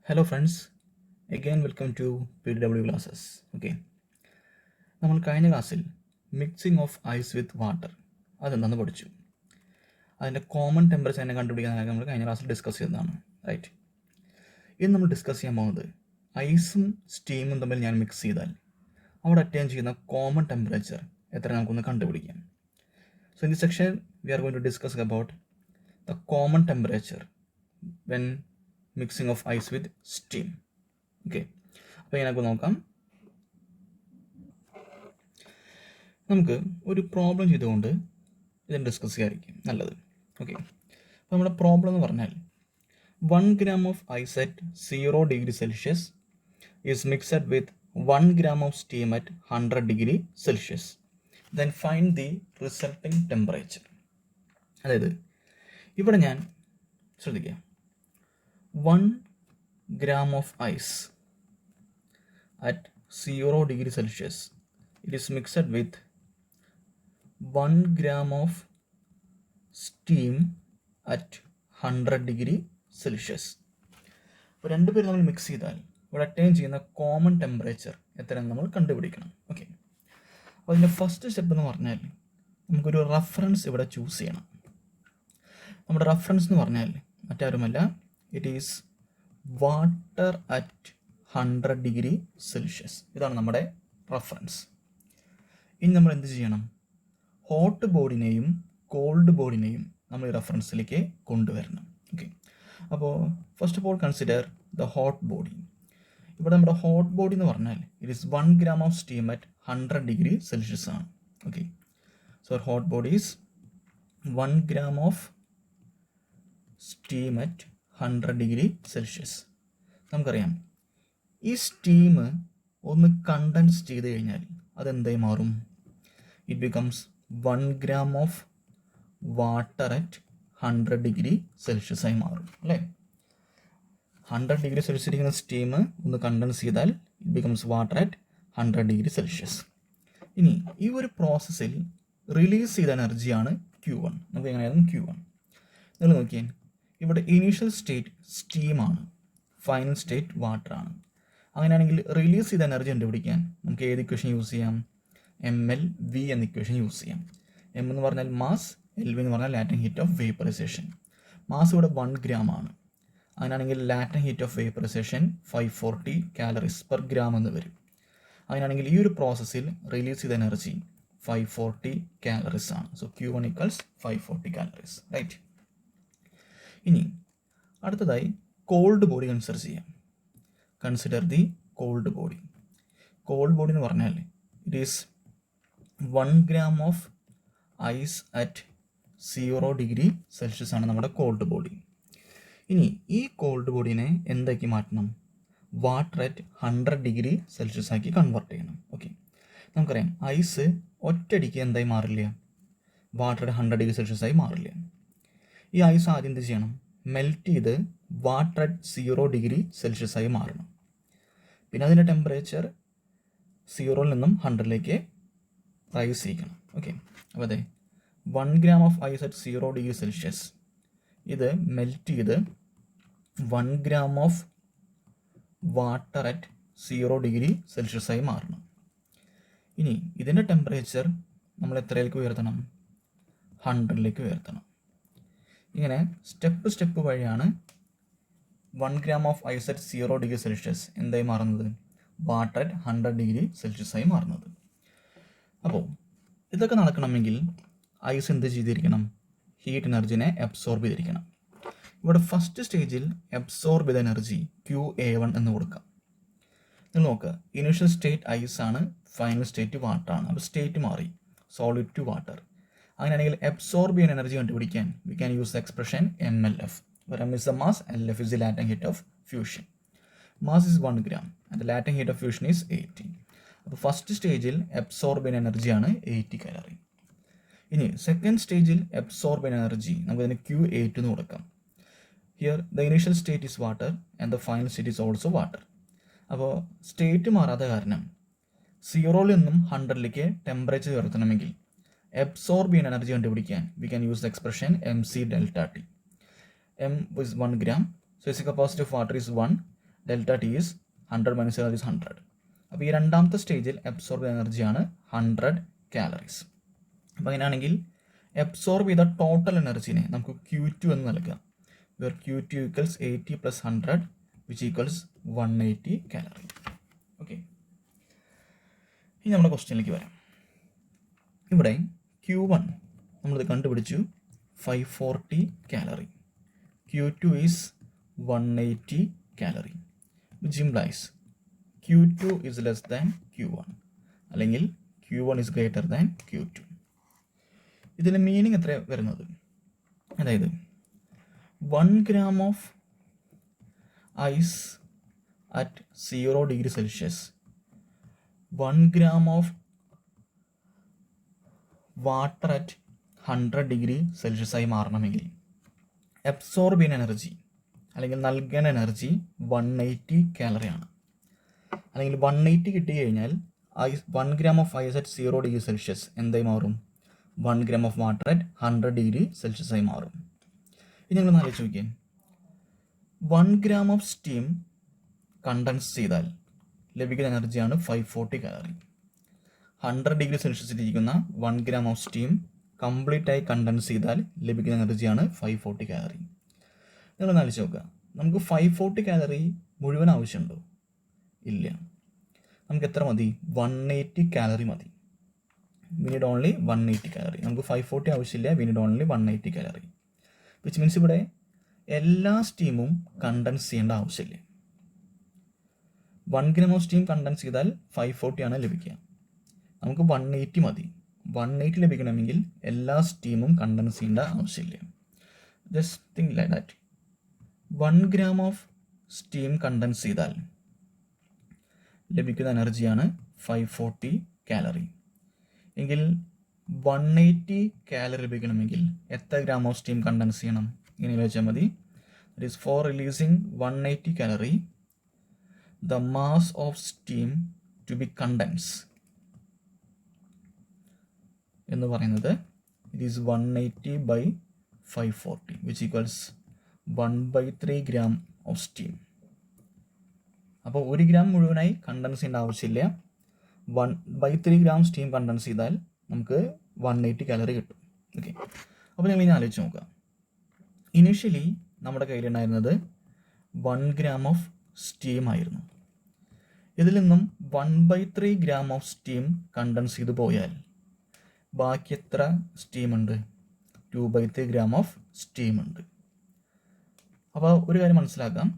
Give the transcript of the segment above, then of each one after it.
Hello friends, again welcome to PW classes. Okay, നമ്മൾ കഴിഞ്ഞ ക്ലാസ്സിൽ mixing of ice with water അതെന്താണെന്ന് പഠിച്ചു. അതിൻ്റെ കോമൺ ടെമ്പറേച്ചർ എന്നെ കണ്ടുപിടിക്കാനൊക്കെ നമ്മൾ കഴിഞ്ഞ ക്ലാസ്സിൽ ഡിസ്കസ് ചെയ്തതാണ്, റൈറ്റ്. ഇന്ന് നമ്മൾ ഡിസ്കസ് ചെയ്യാൻ പോകുന്നത് ഐസും സ്റ്റീമും തമ്മിൽ ഞാൻ മിക്സ് ചെയ്താൽ അവിടെ അറ്റൈൻ ചെയ്യുന്ന കോമൺ ടെമ്പറേച്ചർ എത്ര നമുക്കൊന്ന് കണ്ടുപിടിക്കാം. So in this section we are going to discuss about the common temperature when mixing of ice with steam. Okay, അപ്പോൾ ഇതിനൊക്കെ നോക്കാം. നമുക്ക് ഒരു പ്രോബ്ലം ചെയ്തുകൊണ്ട് ഇതിന് ഡിസ്കസ് ചെയ്യാതിരിക്കും നല്ലത്. ഓക്കെ, അപ്പോൾ നമ്മുടെ പ്രോബ്ലം എന്ന് പറഞ്ഞാൽ 1 gram of ice at 0 degree Celsius is mixed with 1 gram of steam at 100 degree Celsius. Then find the resulting temperature. അതായത് ഇവിടെ ഞാൻ ശ്രദ്ധിക്കുക, 1 gram of ice at 0 degree Celsius, it is mixed with 1 gram of steam at 100 degree Celsius. അപ്പോൾ രണ്ടുപേരും നമ്മൾ mix ചെയ്താൽ ഇവിടെ attain ചെയ്യുന്ന കോമൺ ടെമ്പറേച്ചർ എത്രയെന്ന് നമ്മൾ കണ്ടുപിടിക്കണം. ഓക്കെ, അപ്പോൾ അതിൻ്റെ ഫസ്റ്റ് സ്റ്റെപ്പ് എന്ന് പറഞ്ഞാൽ നമുക്കൊരു റഫറൻസ് ഇവിടെ ചൂസ് ചെയ്യണം. നമ്മുടെ റഫറൻസ് എന്ന് പറഞ്ഞാൽ മറ്റാരുമല്ല, it is water at 100 degree Celsius. ഇതാണ് നമ്മുടെ റഫറൻസ്. ഇനി നമ്മൾ എന്ത് ചെയ്യണം? ഹോട്ട് ബോഡിനെയും കോൾഡ് ബോഡിനെയും നമ്മൾ ഈ റഫറൻസിലേക്ക് കൊണ്ടുവരണം. ഓക്കെ, അപ്പോൾ first of all consider the hot body. ഇവിടെ നമ്മുടെ ഹോട്ട് ബോഡി എന്ന് പറഞ്ഞാൽ it is 1 gram of steam at 100 degree Celsius ആണ്. Okay, so hot body is 1 gram of steam at 100 degree Celsius. നമുക്കറിയാം, ഈ സ്റ്റീം ഒന്ന് കണ്ടൻസ് ചെയ്ത് കഴിഞ്ഞാൽ അതെന്തായി മാറും? It becomes 1 gram of water at 100 degree Celsius ആയി മാറും, അല്ലേ? 100 ഡിഗ്രി സെൽഷ്യസ് ഇരിക്കുന്ന സ്റ്റീം ഒന്ന് കണ്ടൻസ് ചെയ്താൽ it becomes water at 100 degree Celsius. ഇനി ഈ ഒരു പ്രോസസ്സിൽ റിലീസ് ചെയ്ത എനർജിയാണ് Q1. നമുക്ക് എങ്ങനെയായിരുന്നു Q1? നിങ്ങൾ നോക്കിയാൽ ഇവിടെ ഇനീഷ്യൽ സ്റ്റേറ്റ് സ്റ്റീമാണ്, ഫൈനൽ സ്റ്റേറ്റ് വാട്ടറാണ്. അങ്ങനെയാണെങ്കിൽ റിലീസ് ചെയ്ത എനർജി കണ്ടുപിടിക്കാൻ നമുക്ക് ഏത് ഇക്വേഷൻ യൂസ് ചെയ്യാം? MLV എന്ന ഇക്വേഷൻ യൂസ് ചെയ്യാം. M എന്ന് പറഞ്ഞാൽ മാസ്, LV എന്ന് പറഞ്ഞാൽ latent heat of vaporisation. Mass ഇവിടെ 1 gram ആണ്. അങ്ങനെയാണെങ്കിൽ latent heat of vaporisation 540 calories per gram എന്ന് വരും. അങ്ങനെയാണെങ്കിൽ ഈ ഒരു പ്രോസസ്സിൽ റിലീസ് ചെയ്ത എനർജി 540 കാലറീസ് ആണ്. So Q1 equals 540 calories, right. ഇനി അടുത്തതായി കോൾഡ് ബോഡി കൺസിഡർ ചെയ്യാം. Consider the cold body. Cold body എന്ന് പറഞ്ഞാൽ it is 1 gram of ice at 0 degree Celsius ആണ് നമ്മുടെ കോൾഡ് ബോഡി. ഇനി ഈ കോൾഡ് ബോഡീനെ എന്താക്കി മാറ്റണം? വാട്ടർ അറ്റ് 100 ഡിഗ്രി സെൽഷ്യസ് ആക്കി കൺവേർട്ട് ചെയ്യണം. ഓക്കെ, നമുക്കറിയാം ഐസ് ഒറ്റയടിക്ക് എന്തായി മാറില്ല, വാട്ടർ അറ്റ് 100 ഡിഗ്രി സെൽഷ്യസ് ആയി മാറില്ല. ഈ ഐസ് ആദ്യം എന്ത് ചെയ്യണം? മെൽറ്റ് ചെയ്ത് വാട്ടർ അറ്റ് 0 ഡിഗ്രി സെൽഷ്യസ് ആയി മാറണം. പിന്നെ അതിൻ്റെ ടെമ്പറേച്ചർ 0 നിന്നും 100ലേക്ക് റൈസ് ചെയ്യിക്കണം. ഓക്കെ, അപ്പോൾ അതെ 1 gram of ice at 0 degree Celsius ഇത് മെൽറ്റ് ചെയ്ത് 1 gram of water at 0 degree Celsius ആയി മാറണം. ഇനി ഇതിൻ്റെ ടെമ്പറേച്ചർ നമ്മൾ എത്രയിലേക്ക് ഉയർത്തണം? 100ലേക്ക് ഉയർത്തണം. ഇങ്ങനെ സ്റ്റെപ്പ് വഴിയാണ് 1 gram of ice at 0 degree Celsius എന്തായി മാറുന്നത്? വാട്ടർ അറ്റ് 100 ഡിഗ്രി സെൽഷ്യസ് ആയി മാറുന്നത്. അപ്പോൾ ഇതൊക്കെ നടക്കണമെങ്കിൽ ഐസ് എന്ത് ചെയ്തിരിക്കണം? ഹീറ്റ് എനർജിനെ അബ്സോർബ് ചെയ്തിരിക്കണം. ഇവിടെ ഫസ്റ്റ് സ്റ്റേജിൽ അബ്സോർബ് ചെയ്ത എനർജി QA1 എന്ന് കൊടുക്കാം. നിങ്ങൾ നോക്കുക, ഇനീഷ്യൽ സ്റ്റേറ്റ് ഐസ് ആണ്, ഫൈനൽ സ്റ്റേറ്റ് വാട്ടർ ആണ്. അപ്പോൾ സ്റ്റേറ്റ് മാറി, സോളിഡ് ടു വാട്ടർ. അങ്ങനെയാണെങ്കിൽ അബ്സോർബ് ചെയ്യുന്ന എനർജി കണ്ടുപിടിക്കാൻ we can use the expression MLF. where M is the mass, LF is the latent heat of fusion. Mass is 1 gram and the latent heat of fusion is 80. അപ്പോൾ first സ്റ്റേജിൽ absorb ചെയ്യുന്ന എനർജിയാണ് 80 calorie. ഇനി second സ്റ്റേജിൽ absorb ചെയ്യുന്ന energy നമുക്കതിന് Q8 എന്ന് കൊടുക്കാം. Here the initial state is water and the final state is also water. അപ്പോൾ സ്റ്റേറ്റ് മാറാത്ത കാരണം 0 നിന്നും 100ലേക്ക് ടെമ്പറേച്ചർ ഉയർത്തണമെങ്കിൽ അബ്സോർബ് ചെയ്യുന്ന എനർജി കണ്ടുപിടിക്കാൻ we can use the expression MC delta T. M is 1 gram, so its capacity of water is 1 delta T is 100 minus 0 is 100. അപ്പോൾ ഈ രണ്ടാമത്തെ സ്റ്റേജിൽ അബ്സോർബ് എനർജിയാണ് 100 കാലറീസ്. അപ്പോൾ അങ്ങനെയാണെങ്കിൽ അബ്സോർബ് ചെയ്ത ടോട്ടൽ എനർജിനെ നമുക്ക് Q2 എന്ന് നൽകാം. where Q2 equals 80 plus 100 which equals 180 calorie. Okay, ഇനി നമ്മുടെ ക്വസ്റ്റ്യനിലേക്ക് വരാം. ഇവിടെ Q1 നമ്മളിത് കണ്ടുപിടിച്ചു 540 calorie, Q2 is 180 calorie, which implies Q2 is less than Q1 അല്ലെങ്കിൽ Q1 is greater than Q2. ഇതിൻ്റെ മീനിങ് എത്ര വരുന്നത്? അതായത് 1 gram of ice at 0 degree Celsius, 1 gram of water at 100 degree Celsius ആയി മാറണമെങ്കിൽ അബ്സോർബ് ചെയ്യുന്ന എനർജി അല്ലെങ്കിൽ നൽകുന്ന എനർജി 180 കാലറിയാണ്. അല്ലെങ്കിൽ 180 കിട്ടി കഴിഞ്ഞാൽ 1 gram of ice at 0 degree Celsius എന്തായി മാറും? 1 gram of water at 100 degree Celsius ആയി മാറും. ഇനി നിങ്ങൾ ആലോചിച്ച് നോക്കിയാൽ 1 gram of steam കണ്ടൻസ് ചെയ്താൽ ലഭിക്കുന്ന എനർജിയാണ് 540 കാലറി. 100 ഡിഗ്രി സെൽഷ്യസിലിരിക്കുന്ന 1 gram ഓഫ് സ്റ്റീം കംപ്ലീറ്റ് ആയി കണ്ടൻസ് ചെയ്താൽ ലഭിക്കുന്ന എനർജിയാണ് 540 കാലറി. നിങ്ങളൊന്ന് ആലോചിച്ച് നോക്കുക, നമുക്ക് 540 കാലറി മുഴുവൻ ആവശ്യമുണ്ടോ? ഇല്ല. നമുക്ക് എത്ര മതി? 180 കാലറി മതി. We need only 180 calorie. നമുക്ക് 540 ആവശ്യമില്ല, we need only 180 calorie. Which means ഇവിടെ എല്ലാ സ്റ്റീമും കണ്ടൻസ് ചെയ്യേണ്ട ആവശ്യമില്ല. 1 gram ഓഫ് സ്റ്റീം കണ്ടൻസ് ചെയ്താൽ 540 ആണ് ലഭിക്കുക. നമുക്ക് 180 മതി. 180 ലഭിക്കണമെങ്കിൽ എല്ലാ സ്റ്റീമും കണ്ടൻസ് ചെയ്യേണ്ട ആവശ്യമില്ല. Just think like that. 1 gram of steam condense ചെയ്താൽ ലഭിക്കുന്ന എനർജിയാണ് 540 കാലറി. എങ്കിൽ 180 കാലറി ലഭിക്കണമെങ്കിൽ എത്ര ഗ്രാം ഓഫ് സ്റ്റീം കണ്ടൻസ് ചെയ്യണം? ഇങ്ങനെ വെച്ചാൽ മതി. It is for releasing 180 calorie, the mass of steam to be condensed എന്ന് പറയുന്നത് it is 180 by 540 which equals 1/3 gram of steam. അപ്പോൾ 1 ഗ്രാം മുഴുവനായി കണ്ടൻസ് ചെയ്യേണ്ട ആവശ്യമില്ല. 1/3 gram സ്റ്റീം കണ്ടൻസ് ചെയ്താൽ നമുക്ക് 180 കാലറി കിട്ടും. ഓക്കെ, അപ്പോൾ നിങ്ങൾ ഇനി ആലോചിച്ച് നോക്കുക. ഇനീഷ്യലി നമ്മുടെ കയ്യിലുണ്ടായിരുന്നത് 1 gram ഓഫ് സ്റ്റീം ആയിരുന്നു. ഇതിൽ നിന്നും 1/3 gram ഓഫ് സ്റ്റീം കണ്ടൻസ് ചെയ്ത് പോയാൽ ബാക്കി എത്ര സ്റ്റീം ഉണ്ട്? 2/3 gram ഓഫ് സ്റ്റീം ഉണ്ട്. അപ്പോൾ ഒരു കാര്യം മനസ്സിലാക്കാം,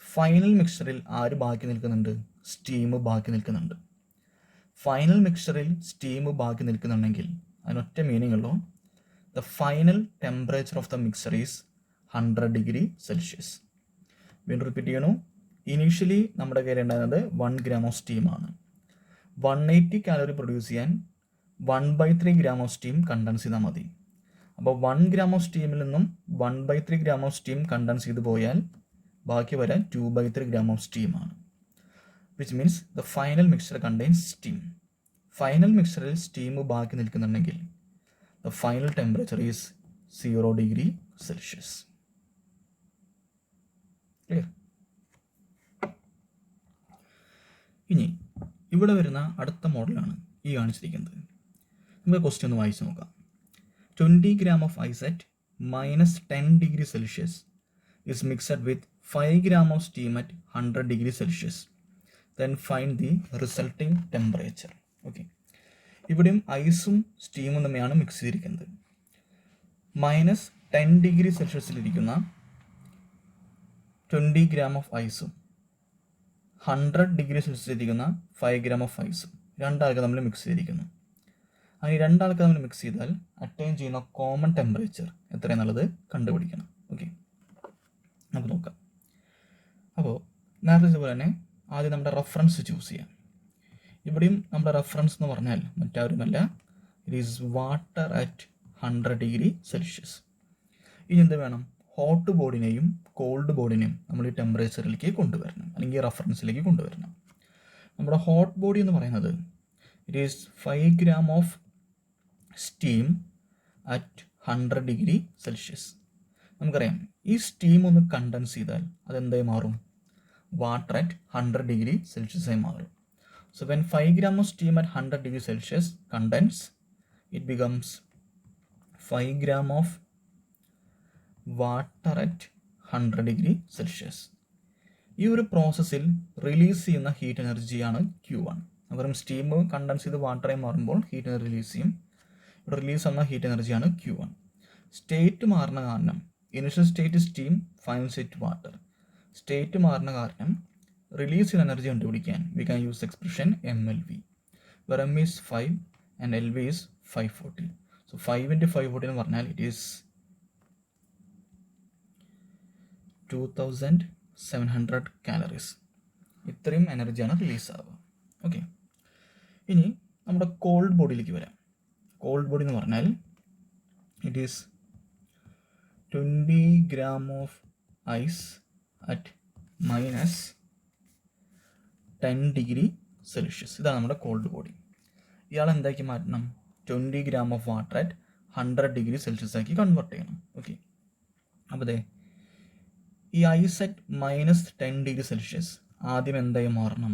ഫൈനൽ മിക്സ്ചറിൽ ആര് ബാക്കി നിൽക്കുന്നുണ്ട്? സ്റ്റീം ബാക്കി നിൽക്കുന്നുണ്ട്. ഫൈനൽ മിക്സ്ചറിൽ സ്റ്റീം ബാക്കി നിൽക്കുന്നുണ്ടെങ്കിൽ അതിനൊറ്റ മീനിങ് ഉള്ളൂ, the final temperature of the mixture is 100 degree Celsius. വീണ്ടും റിപ്പീറ്റ് ചെയ്യണു, ഇനീഷ്യലി നമ്മുടെ കയ്യിൽ ഉണ്ടായിരുന്നത് 1 gram ഓഫ് സ്റ്റീമാണ്. 180 കാലറി പ്രൊഡ്യൂസ് ചെയ്യാൻ 1/3 gram ഓഫ് സ്റ്റീം കണ്ടൻസ് ചെയ്താൽ മതി. അപ്പോൾ 1 gram ഓഫ് സ്റ്റീമിൽ നിന്നും 1/3 gram ഓഫ് സ്റ്റീം കണ്ടൻസ് ചെയ്ത് പോയാൽ ബാക്കി വരാൻ 2/3 gram ഓഫ് സ്റ്റീമാണ്. Which means the final mixture contains steam. Final മിക്സ്ചറിൽ സ്റ്റീം ബാക്കി നിൽക്കുന്നുണ്ടെങ്കിൽ the final temperature is 0 degree Celsius. Clear? ഇനി ഇവിടെ വരുന്ന അടുത്ത മോഡലാണ് ഈ കാണിച്ചിരിക്കുന്നത്. നമുക്ക് ക്വസ്റ്റ്യൻ ഒന്ന് വായിച്ച് നോക്കാം. 20 gram of ice at -10 degree Celsius is mixed with 5 gram of steam at 100 degree Celsius. Then find the resulting temperature. Okay, ഇവിടെയും ഐസും സ്റ്റീമും തമ്മിലാണ് മിക്സ് ചെയ്തിരിക്കുന്നത്. -10 ഡിഗ്രി സെൽഷ്യസിലിരിക്കുന്ന 20 gram ഓഫ് ഐസും 100 ഡിഗ്രി സെൽഷ്യസിലിരിക്കുന്ന 5 gram ഓഫ് ഐസും രണ്ടാൾക്ക് നമ്മൾ മിക്സ് ചെയ്തിരിക്കുന്നു. അങ്ങനെ രണ്ടാൾക്ക് നമ്മൾ മിക്സ് ചെയ്താൽ അറ്റൈൻ ചെയ്യുന്ന കോമൺ ടെമ്പറേച്ചർ എത്രയെന്നുള്ളത് കണ്ടുപിടിക്കണം. ഓക്കെ, നമുക്ക് നോക്കാം. അപ്പോൾ നേരത്തെ പോലെ തന്നെ ആദ്യം നമ്മുടെ റെഫറൻസ് ചൂസ് ചെയ്യാം. ഇവിടെയും നമ്മുടെ റെഫറൻസ് എന്ന് പറഞ്ഞാൽ മറ്റാരുമല്ല, it is water at 100 degree Celsius. ഇനി എന്ത് വേണം? ഹോട്ട് ബോഡിനെയും കോൾഡ് ബോഡിനെയും നമ്മൾ ഈ ടെമ്പറേച്ചറിലേക്ക് കൊണ്ടുവരണം, അല്ലെങ്കിൽ റെഫറൻസിലേക്ക് കൊണ്ടുവരണം. നമ്മുടെ ഹോട്ട് ബോഡി എന്ന് പറയുന്നത് it is 5 gram of steam at 100 degree Celsius. നമുക്കറിയാം, ഈ സ്റ്റീം ഒന്ന് കണ്ടൻസ് ചെയ്താൽ അതെന്തായി മാറും? വാട്ടർ അറ്റ് 100 ഡിഗ്രി സെൽഷ്യസായി മാറും. So when 5 gram of steam at 100 degree Celsius condense, it becomes 5 gram of water at 100 degree Celsius. ഈ ഒരു പ്രോസസ്സിൽ റിലീസ് ചെയ്യുന്ന ഹീറ്റ് എനർജിയാണ് Q1. പകരം സ്റ്റീം കണ്ടൻസ് ചെയ്ത് വാട്ടറായി മാറുമ്പോൾ ഹീറ്റ് എനർജി റിലീസ് ചെയ്യും. ഇവിടെ റിലീസ് ചെയ്യുന്ന ഹീറ്റ് എനർജിയാണ് Q1. സ്റ്റേറ്റ് മാറുന്ന കാരണം initial state steam, final state water. State മാറുന്ന കാരണം റിലീസ് ചെയ്യുന്ന എനർജി കണ്ടുപിടിക്കാൻ we can use expression MLV, where M is 5 and LV is 540. So 5 into 540 എന്ന് പറഞ്ഞാൽ it is 2700 calories. ഇത്രയും എനർജിയാണ് റിലീസ് ആവുക. ഓക്കെ, ഇനി നമ്മുടെ കോൾഡ് ബോഡിയിലേക്ക് വരാം. കോൾഡ് ബോഡി എന്ന് പറഞ്ഞാൽ it is 20 gram of ice at -10 degree Celsius. ഇതാണ് നമ്മുടെ കോൾഡ് ബോഡി. ഇയാൾ എന്താക്കി മാറ്റണം? 20 gram of water at 100 degree Celsius ആക്കി കൺവേർട്ട് ചെയ്യണം. ഓക്കെ, അപ്പോൾ അതെ ഈ ഐസ് അറ്റ് -10 degree Celsius ആദ്യം എന്തായി മാറണം?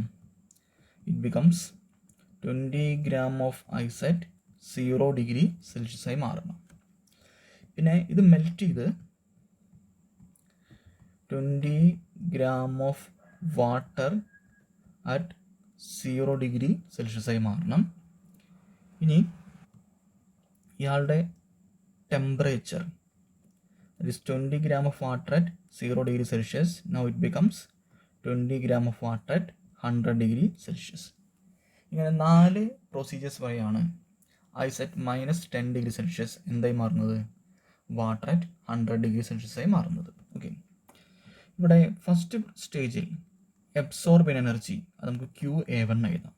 It becomes 20 gram of ice at 0 degree Celsius ആയി മാറണം. പിന്നെ ഇത് മെൽറ്റ് ചെയ്ത് 20 gram of water at 0 degree Celsius ആയി മാറണം. ഇനി ഇയാളുടെ temperature that is 20 gram of water at 0 degree Celsius. Now it becomes 20 gram of water at 100 degree Celsius. ഇങ്ങനെ 4 പ്രൊസീജിയേഴ്സ് വഴിയാണ് ഐസ് അറ്റ് -10 degree Celsius എന്തായി മാറുന്നത്? വാട്ടർ അറ്റ് 100 degree Celsius ആയി മാറുന്നത്. ഓക്കെ, ഇവിടെ ഫസ്റ്റ് സ്റ്റേജിൽ അബ്സോർബ് എനർജി അത് നമുക്ക് QA1 എഴുതാം.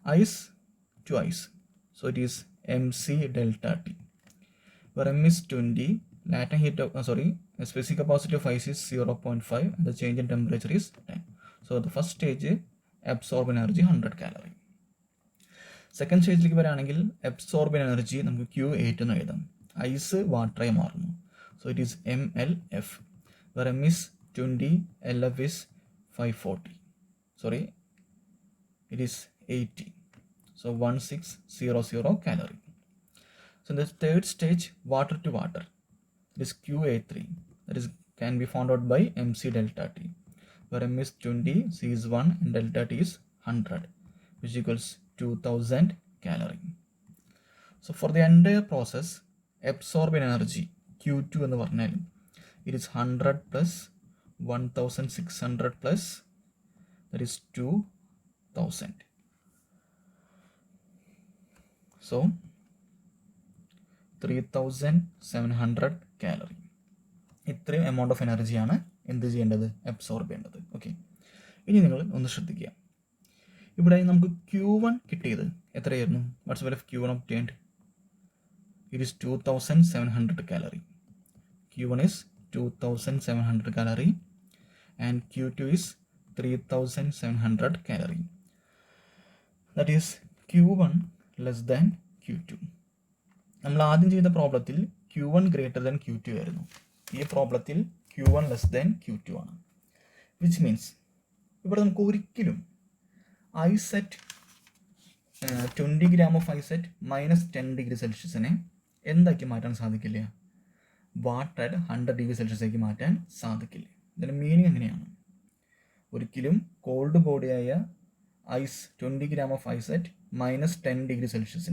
Ice to ice, so it is MC ΔT, where M is 20, latent heat of specific capacity of ice is 0.5 and the change in temperature is 10. So the first stage absorb energy 100 calorie. Second സ്റ്റേജിലേക്ക് വരികയാണെങ്കിൽ absorb energy നമുക്ക് Q8 എന്ന് എഴുതാം. Ice വാട്ടറായി മാറുന്നു. So it is MLF, where M is 20, LF is 540. It is 80. So 1600 calorie. So in the third stage, water to water, it is QA3. That is can be found out by MC ΔT, where M is 20, C is 1 and delta T is 100, which equals 2000 calorie. So for the entire process, absorbed energy Q2 എന്ന് പറഞ്ഞാൽ it is 100 plus 1600 plus that is 2000. So 3700 calorie. ഇത്രയും amount of എനർജിയാണ് എന്ത് ചെയ്യേണ്ടത്? Absorb ചെയ്യേണ്ടത്. Okay, ഇനി നിങ്ങൾ ഒന്ന് ശ്രദ്ധിക്കുക. ഇവിടെ നമുക്ക് Q1 കിട്ടിയത് എത്രയായിരുന്നു? What's value of Q1 obtained? It is 2700 calorie. Q1 is 2700 calorie and Q2 is 3700 calorie. That is Q1 less than Q2. നമ്മൾ ആദ്യം ചെയ്ത പ്രോബ്ലത്തിൽ Q1 ഗ്രേറ്റർ ദാൻ Q2 ആയിരുന്നു. ഈ പ്രോബ്ലത്തിൽ Q1 ലെസ് ദാൻ Q2 ആണ്. വിച്ച് മീൻസ് ഇവിടെ നമുക്ക് ഒരിക്കലും ice at 20 gram of ice at -10 degree Celsius എന്താക്കി മാറ്റാൻ സാധിക്കില്ല? വാട്ടർ അറ്റ് 100 degree Celsius ആക്കി മാറ്റാൻ സാധിക്കില്ല. ഇതിൻ്റെ മീനിങ് എങ്ങനെയാണ്? ഒരിക്കലും കോൾഡ് ബോഡിയായ ice 20 gram of ice at -10 degree Celsius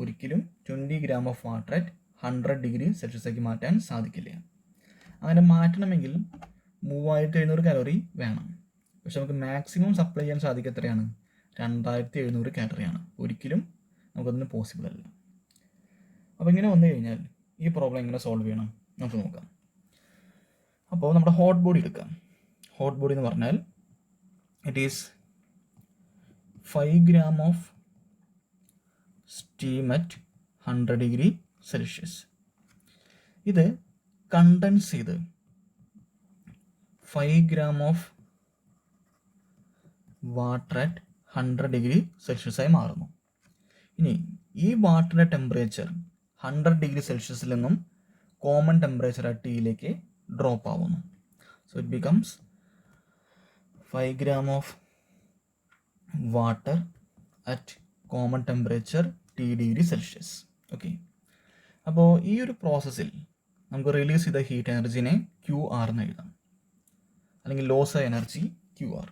ഒരിക്കലും 20 gram of water at 100 degree Celsius ആക്കി മാറ്റാൻ സാധിക്കില്ല. അങ്ങനെ മാറ്റണമെങ്കിൽ 3700 കലോറി വേണം. പക്ഷെ നമുക്ക് മാക്സിമം സപ്ലൈ ചെയ്യാൻ സാധിക്കുക എത്രയാണ്? 2700 കാലറിയാണ്. ഒരിക്കലും നമുക്കതിന് പോസിബിൾ അല്ല. അപ്പോൾ ഇങ്ങനെ വന്നു കഴിഞ്ഞാൽ ഈ പ്രോബ്ലം എങ്ങനെ സോൾവ് ചെയ്യണം നമുക്ക് നോക്കാം. അപ്പോൾ നമ്മുടെ ഹോട്ട് ബോഡി എടുക്കാം. ഹോട്ട് ബോഡി എന്ന് പറഞ്ഞാൽ it is 5 gram of steam at 100 degree Celsius. ഇത് കണ്ടൻസ് ചെയ്ത് 5 gram of water at 100 degree Celsius ആയി മാറുന്നു. ഇനി ഈ വാട്ടറിൻ്റെ ടെമ്പറേച്ചർ 100 degree Celsius നിന്നും കോമൺ ടെമ്പറേച്ചർ Tയിലേക്ക് ഡ്രോപ്പ് ആവുന്നു. So it becomes 5 gram of water at common temperature T degree Celsius. Okay, അപ്പോൾ ഈ ഒരു പ്രോസസ്സിൽ നമുക്ക് റിലീസ് ചെയ്ത ഹീറ്റ് എനർജിനെ QR എന്ന് എഴുതാം, അല്ലെങ്കിൽ ലോസ് എനർജി QR.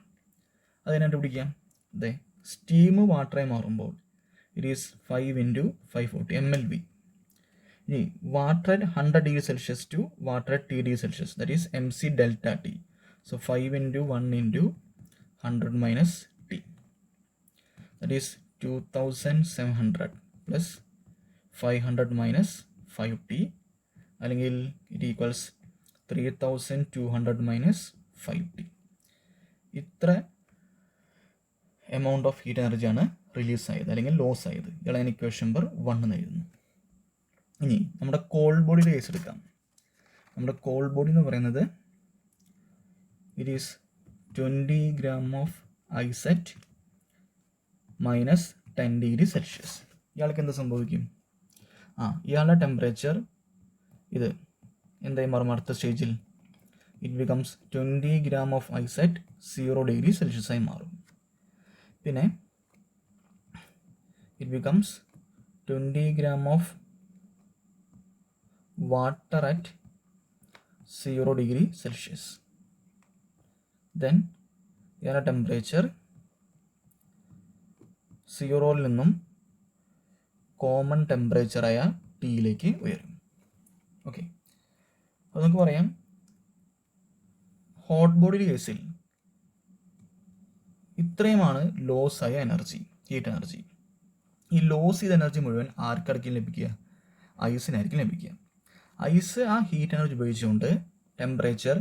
അതിനെ കണ്ടുപിടിക്കാം. അതെ, സ്റ്റീം വാട്ടറായി മാറുമ്പോൾ ഇറ്റ് ഈസ് 5 × 540 mLV. ഇനി water at 100 degree Celsius to water at T degree Celsius, that is MC delta T. So 5 × 1 × 100 minus T, that is 2700 plus 500 minus 5T, അല്ലെങ്കിൽ ഇറ്റ് ഈക്വൽസ് 3200 മൈനസ് 5T. ഇത്ര amount of heat എനർജിയാണ് release ആയത് അല്ലെങ്കിൽ loss ആയത്. ഇയാളെ equation number 1 എന്ന് എഴുതുന്നു. ഇനി നമ്മുടെ കോൾഡ് ബോഡിയുടെ കേസ് എടുക്കാം. നമ്മുടെ കോൾഡ് ബോഡി എന്ന് പറയുന്നത് it is 20 gram of ice at minus 10 degree Celsius. ഇയാൾക്ക് എന്ത് സംഭവിക്കും? ഇയാളുടെ ടെമ്പറേച്ചർ ഇത് എന്തായി മാറും അടുത്ത സ്റ്റേജിൽ? It becomes 20 gram of ice at 0 degree Celsius ആയി മാറും. പിന്നെ it becomes 20 gram of water at 0 degree Celsius. Then ഇയാളുടെ ടെമ്പറേച്ചർ 0-ൽ നിന്നും കോമൺ ടെമ്പറേച്ചറായ Tയിലേക്ക് ഉയരും. ഓക്കെ, അപ്പോൾ നമുക്ക് പറയാം ഹോട്ട് ബോഡിയുടെ കേസിൽ ഇത്രയുമാണ് ലോസ് ആയ എനർജി, ഹീറ്റ് എനർജി. ഈ ലോസ് ചെയ്ത എനർജി മുഴുവൻ ആർക്കായിരിക്കും ലഭിക്കുക? ഐസിനായിരിക്കും ലഭിക്കുക. ഐസ് ആ ഹീറ്റ് എനർജി ഉപയോഗിച്ചുകൊണ്ട് ടെമ്പറേച്ചർ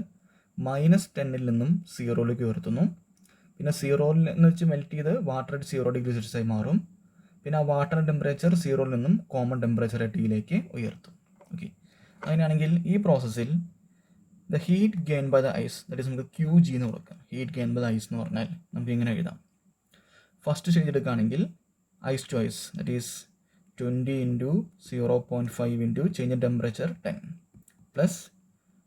-10-ൽ നിന്നും 0-ലേക്ക് ഉയർത്തുന്നു. പിന്നെ 0-ൽ നിന്ന് വെച്ച് മെൽറ്റ് ചെയ്ത് വാട്ടർ അറ്റ് 0 ഡിഗ്രി സെൽഷ്യസ് ആയി മാറും. പിന്നെ ആ വാട്ടർ ടെമ്പറേച്ചർ 0-ൽ നിന്നും കോമൺ ടെമ്പറേച്ചർ Tയിലേക്ക് ഉയർത്തും. ഓക്കെ, അങ്ങനെയാണെങ്കിൽ ഈ പ്രോസസ്സിൽ the heat gain by the ice, that is നമുക്ക് QG എന്ന് കൊടുക്കാം. Heat gain by the ice എന്ന് പറഞ്ഞാൽ നമുക്ക് ഇങ്ങനെ എഴുതാം. ഫസ്റ്റ് സ്റ്റേജ് എടുക്കുകയാണെങ്കിൽ ice to ice, that is 20 × 0.5 × change in temperature 10 plus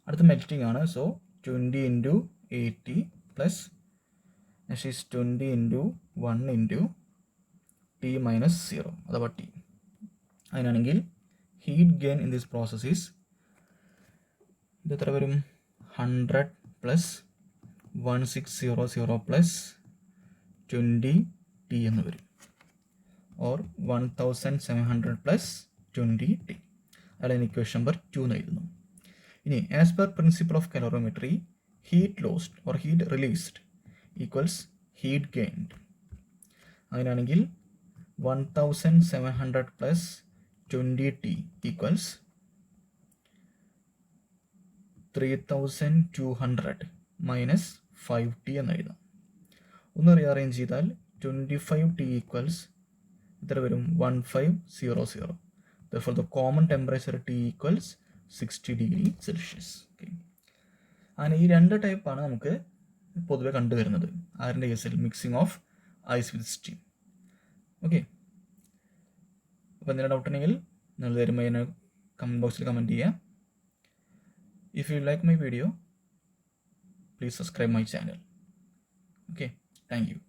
അടുത്ത മെൽറ്റിംഗ് ആണ്. So 20 × 80 plus next is 20 × 1 × T minus 0 അഥവാ T. അതിനാണെങ്കിൽ heat gain in this process is ഇത് എത്ര വരും? 100 പ്ലസ് 1600 പ്ലസ് 20 T എന്ന് വരും, ഓർ 1700 പ്ലസ് 20 T. അതാണ് ഇക്വേഷൻ നമ്പർ 2 എന്ന് എഴുതുന്നു. ഇനി as per principle of calorimetry, heat lost or heat released equals heat gained. അങ്ങനെയാണെങ്കിൽ 1700 plus 20T equals 3200 minus 5T എന്ന് എഴുതാം. ഒന്ന് റീഅറേഞ്ച് ചെയ്താൽ 25T ഈക്വൽസ് എത്ര വരും? 1500. Therefore the common temperature T equals 60 degree Celsius. Okay, അങ്ങനെ ഈ രണ്ട് ടൈപ്പാണ് നമുക്ക് പൊതുവെ കണ്ടുവരുന്നത് ആരുടെ കേസിൽ? Mixing of ice with steam. Okay, അപ്പോൾ എന്തെങ്കിലും ഡൗട്ട് ഉണ്ടെങ്കിൽ നിങ്ങൾ തരുമ്പോൾ എന്നെ കമൻറ്റ് ബോക്സിൽ കമൻറ്റ് ചെയ്യുക. If you like my video, please subscribe my channel. Okay, thank you.